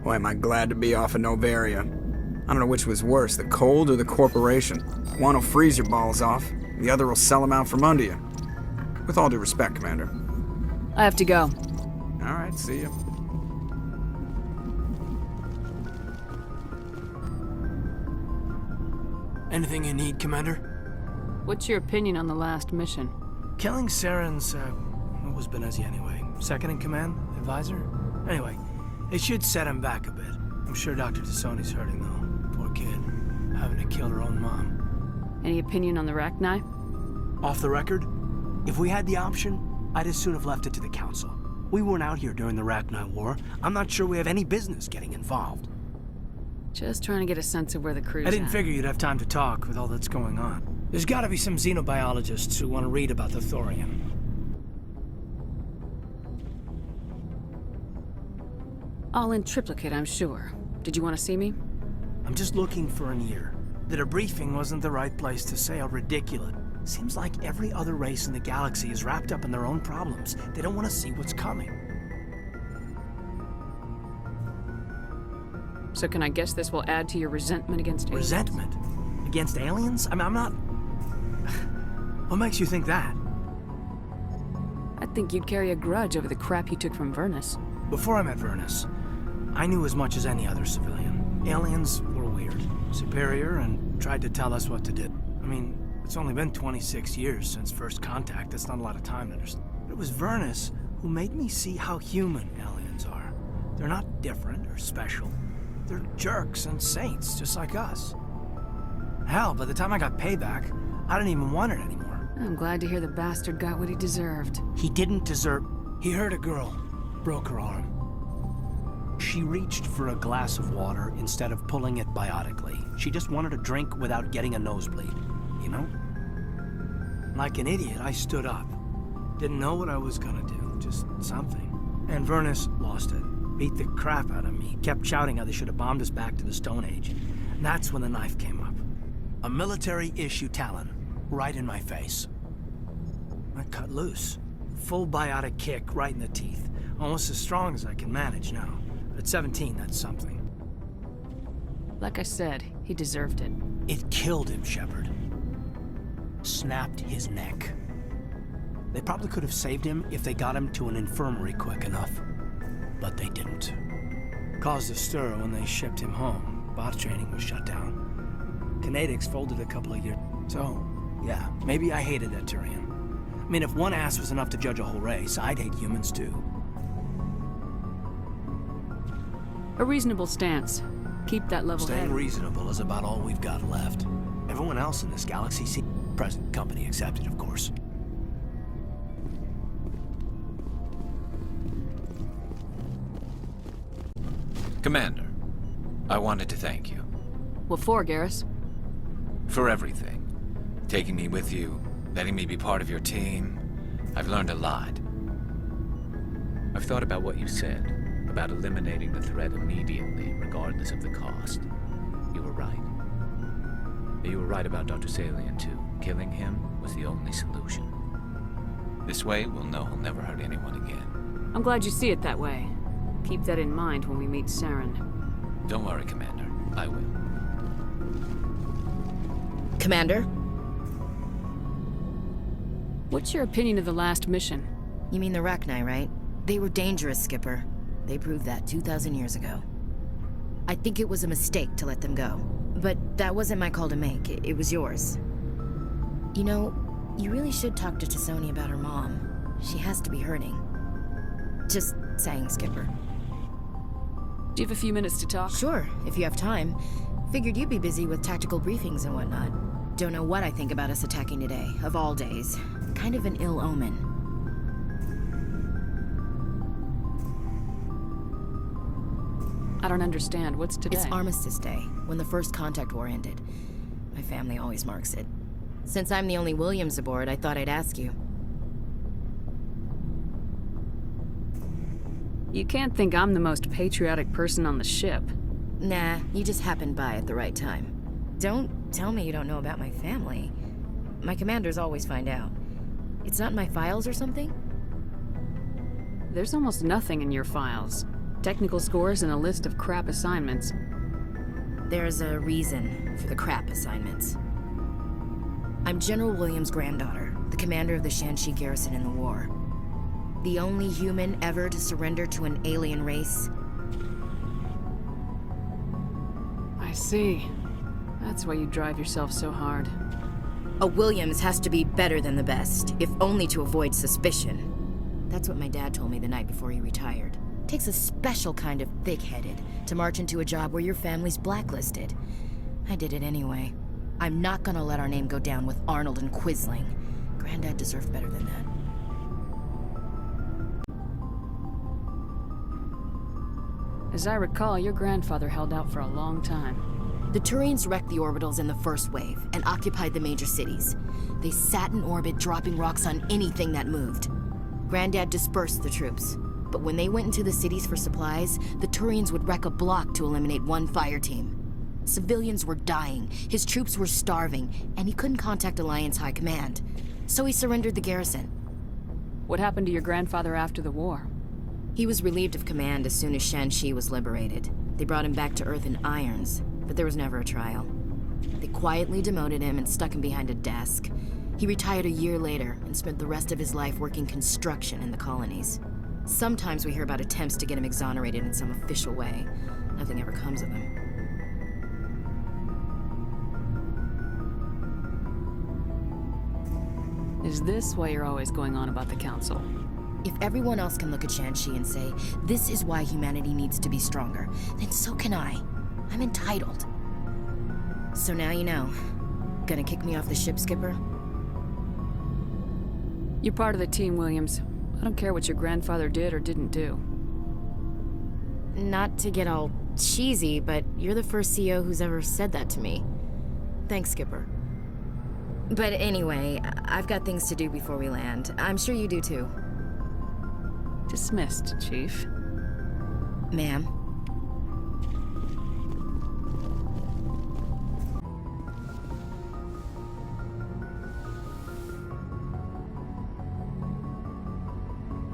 Boy, am I glad to be off of Novaria. I don't know which was worse, the cold or the corporation. One will freeze your balls off, the other will sell them out from under you. With all due respect, Commander. I have to go. All right, see ya. Anything you need, Commander? What's your opinion on the last mission? Killing Saren's, what was Benezi anyway? Second in command? Advisor? Anyway, it should set him back a bit. I'm sure Dr. Tassoni's hurting, though. Poor kid. Having to kill her own mom. Any opinion on the Rachni? Off the record, if we had the option, I'd as soon have left it to the Council. We weren't out here during the Rachni War. I'm not sure we have any business getting involved. Just trying to get a sense of where the crew's I didn't at. figure you'd have time to talk with all that's going on. There's gotta be some xenobiologists who want to read about the thorium. All in triplicate, I'm sure. Did you want to see me? I'm just looking for an ear. The debriefing wasn't the right place to say how ridiculous. Seems like every other race in the galaxy is wrapped up in their own problems. They don't want to see what's coming. So can I guess this will add to your resentment against aliens? Resentment? Against aliens? I mean, I'm not... What makes you think that? I think you'd carry a grudge over the crap you took from Vernus. Before I met Vernus, I knew as much as any other civilian. Aliens were weird, superior, and tried to tell us what to do. I mean, it's only been 26 years since first contact. That's not a lot of time to understand. But it was Vernus who made me see how human aliens are. They're not different or special. They're jerks and saints, just like us. Hell, by the time I got payback, I didn't even want it anymore. I'm glad to hear the bastard got what he deserved. He didn't deserve... He hurt a girl, broke her arm. She reached for a glass of water instead of pulling it biotically. She just wanted a drink without getting a nosebleed, you know? Like an idiot, I stood up. Didn't know what I was gonna do, just something. And Vernus lost it. Beat the crap out of me. Kept shouting how they should have bombed us back to the Stone Age. And that's when the knife came up. A military-issue talon, right in my face. I cut loose. Full biotic kick right in the teeth. Almost as strong as I can manage now. At 17, that's something. Like I said, he deserved it. It killed him, Shepard. Snapped his neck. They probably could have saved him if they got him to an infirmary quick enough. But they didn't. Caused a stir when they shipped him home. Bot training was shut down. Kinetics folded a couple of years. So, yeah, maybe I hated that Turian. I mean, if one ass was enough to judge a whole race, I'd hate humans too. A reasonable stance. Keep that level head. Staying reasonable is about all we've got left. Everyone else in this galaxy sees present company accepted, of course. Commander, I wanted to thank you. What for, Garrus? For everything. Taking me with you, letting me be part of your team. I've learned a lot. I've thought about what you said, about eliminating the threat immediately, regardless of the cost. You were right. You were right about Dr. Salian, too. Killing him was the only solution. This way, we'll know he'll never hurt anyone again. I'm glad you see it that way. Keep that in mind when we meet Saren. Don't worry, Commander. I will. Commander? What's your opinion of the last mission? You mean the Rachni, right? They were dangerous, Skipper. They proved that 2,000 years ago. I think it was a mistake to let them go. But that wasn't my call to make. It was yours. You know, you really should talk to Tassoni about her mom. She has to be hurting. Just saying, Skipper. Do you have a few minutes to talk? Sure, if you have time. Figured you'd be busy with tactical briefings and whatnot. Don't know what I think about us attacking today, of all days. Kind of an ill omen. I don't understand. What's today? It's Armistice Day, when the first contact war ended. My family always marks it. Since I'm the only Williams aboard, I thought I'd ask you. You can't think I'm the most patriotic person on the ship. Nah, you just happened by at the right time. Don't tell me you don't know about my family. My commanders always find out. It's not in my files or something? There's almost nothing in your files. Technical scores and a list of crap assignments. There's a reason for the crap assignments. I'm General Williams' granddaughter, the commander of the Shanxi garrison in the war. The only human ever to surrender to an alien race. I see. That's why you drive yourself so hard. A Williams has to be better than the best, if only to avoid suspicion. That's what my dad told me the night before he retired. Takes a special kind of thick-headed to march into a job where your family's blacklisted. I did it anyway. I'm not gonna let our name go down with Arnold and Quisling. Granddad deserved better than that. As I recall, your grandfather held out for a long time. The Turians wrecked the orbitals in the first wave and occupied the major cities. They sat in orbit, dropping rocks on anything that moved. Granddad dispersed the troops, but when they went into the cities for supplies, the Turians would wreck a block to eliminate one fire team. Civilians were dying, his troops were starving, and he couldn't contact Alliance High Command. So he surrendered the garrison. What happened to your grandfather after the war? He was relieved of command as soon as Shanxi was liberated. They brought him back to Earth in irons, but there was never a trial. They quietly demoted him and stuck him behind a desk. He retired a year later and spent the rest of his life working construction in the colonies. Sometimes we hear about attempts to get him exonerated in some official way. Nothing ever comes of them. Is this why you're always going on about the Council? If everyone else can look at Shanxi and say, this is why humanity needs to be stronger, then so can I. I'm entitled. So now you know. Gonna kick me off the ship, Skipper? You're part of the team, Williams. I don't care what your grandfather did or didn't do. Not to get all cheesy, but you're the first CO who's ever said that to me. Thanks, Skipper. But anyway, I've got things to do before we land. I'm sure you do too. Dismissed, Chief. Ma'am.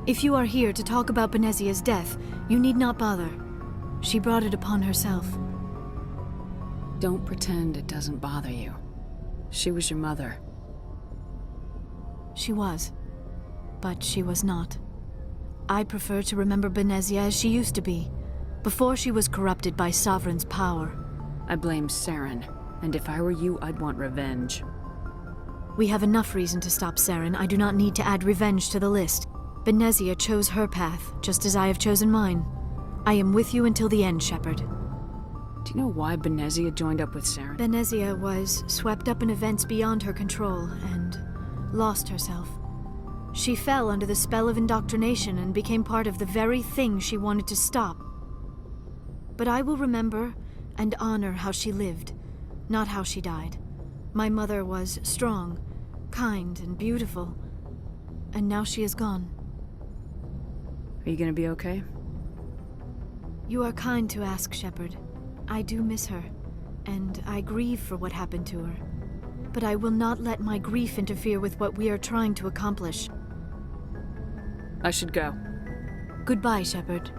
If you are here to talk about Benezia's death, you need not bother. She brought it upon herself. Don't pretend it doesn't bother you. She was your mother. She was. But she was not. I prefer to remember Benezia as she used to be, before she was corrupted by Sovereign's power. I blame Saren, and if I were you, I'd want revenge. We have enough reason to stop Saren. I do not need to add revenge to the list. Benezia chose her path, just as I have chosen mine. I am with you until the end, Shepard. Do you know why Benezia joined up with Saren? Benezia was swept up in events beyond her control and lost herself. She fell under the spell of indoctrination and became part of the very thing she wanted to stop. But I will remember and honor how she lived, not how she died. My mother was strong, kind, and beautiful, and now she is gone. Are you gonna be okay? You are kind to ask, Shepard. I do miss her, and I grieve for what happened to her. But I will not let my grief interfere with what we are trying to accomplish. I should go. Goodbye, Shepard.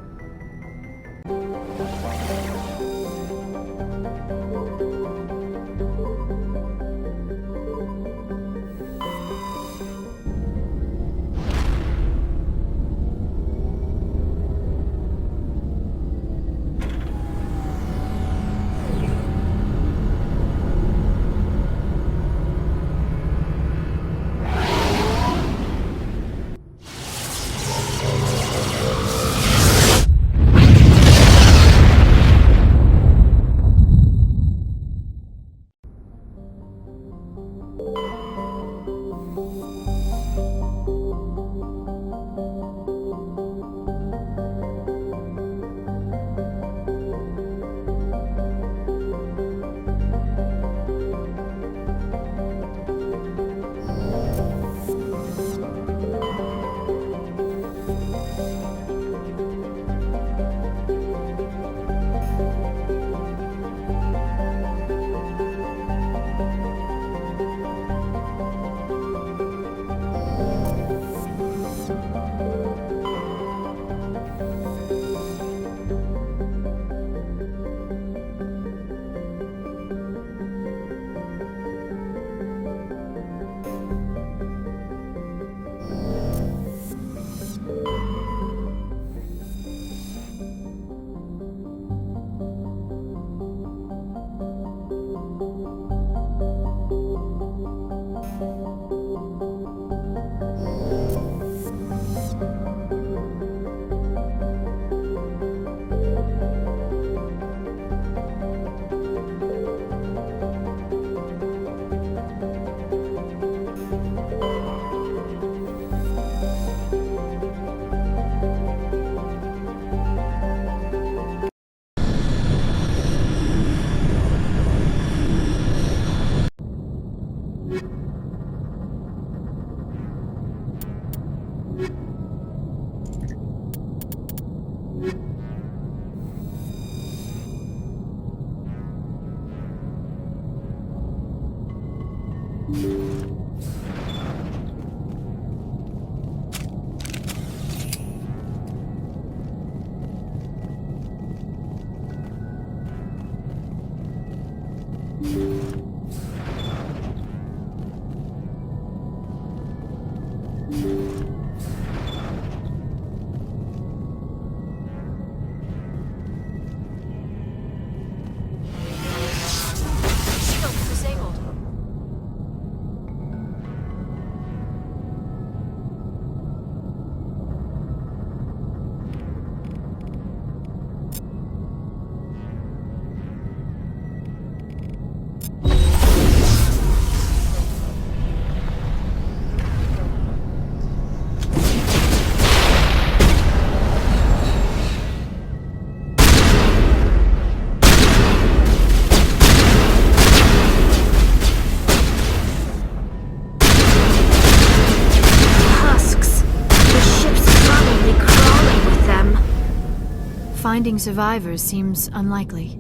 finding survivors seems unlikely.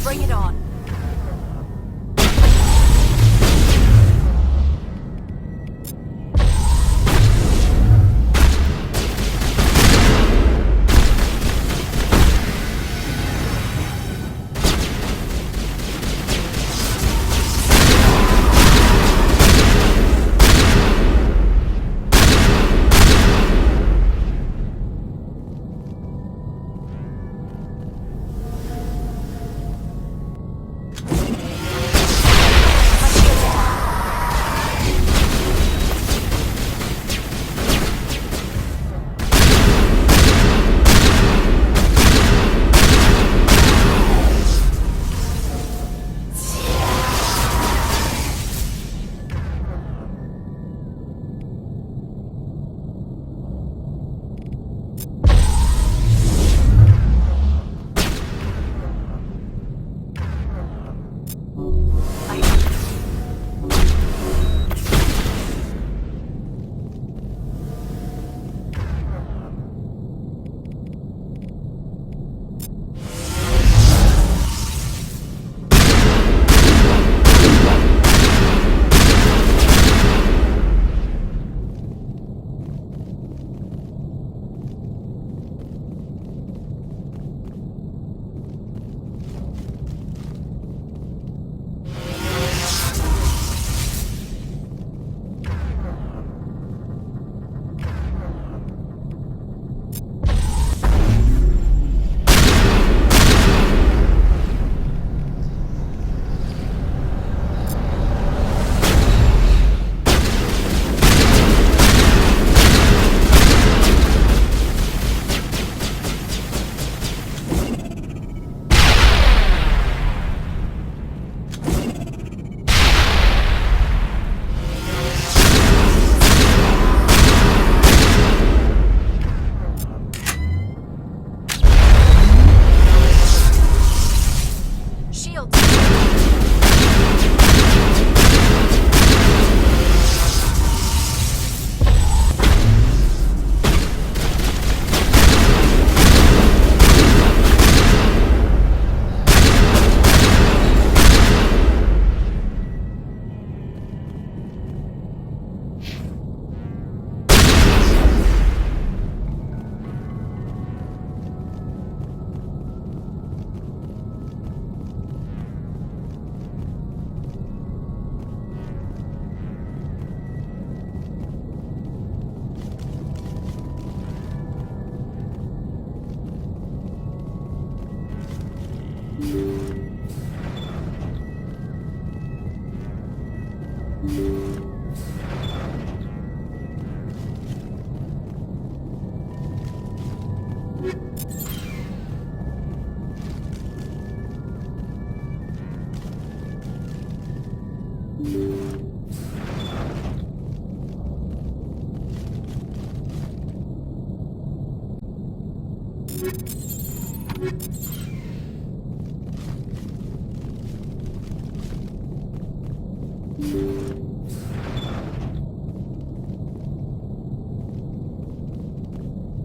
Bring it on.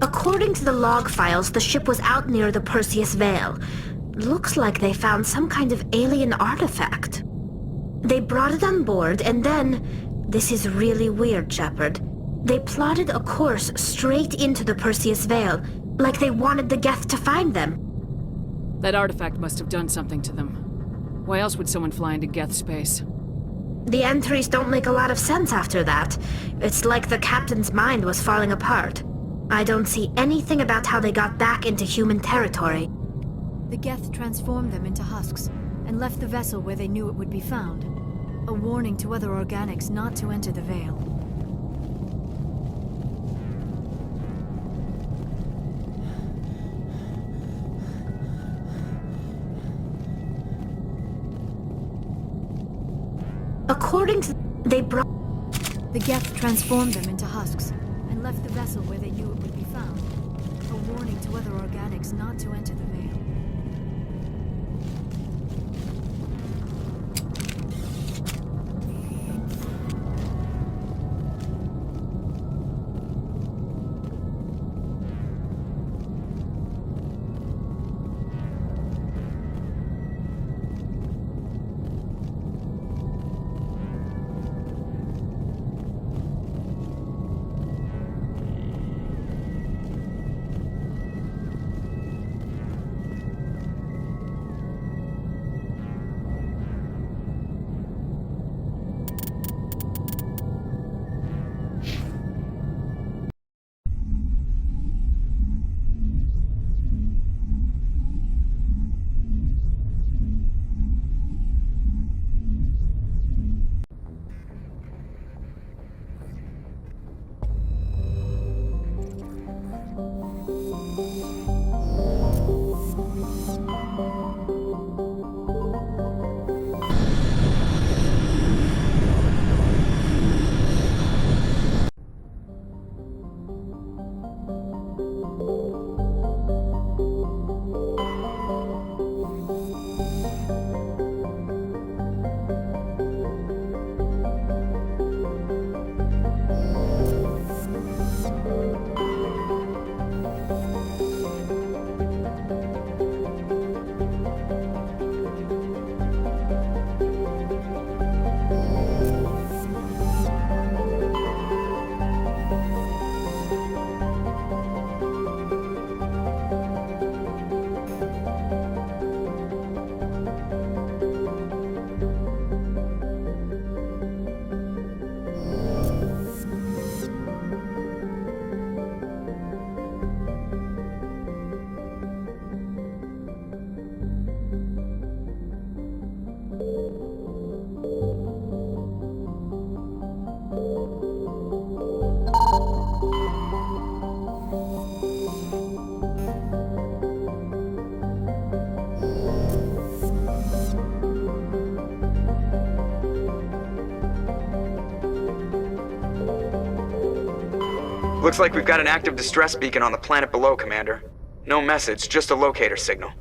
According to the log files, the ship was out near the Perseus Vale. Looks like they found some kind of alien artifact. They brought it on board, and then... This is really weird, Shepard. They plotted a course straight into the Perseus Vale, like they wanted the Geth to find them. That artifact must have done something to them. Why else would someone fly into Geth space? The entries don't make a lot of sense after that. It's like the captain's mind was falling apart. I don't see anything about how they got back into human territory. The Geth transformed them into husks and left the vessel where they knew it would be found. A warning to other organics not to enter the Vale. According to... They brought... The Geth transformed them into husks and left the vessel where they knew it would be found. A warning to other organics not to enter the Vale. Looks like we've got an active distress beacon on the planet below, Commander. No message, just a locator signal.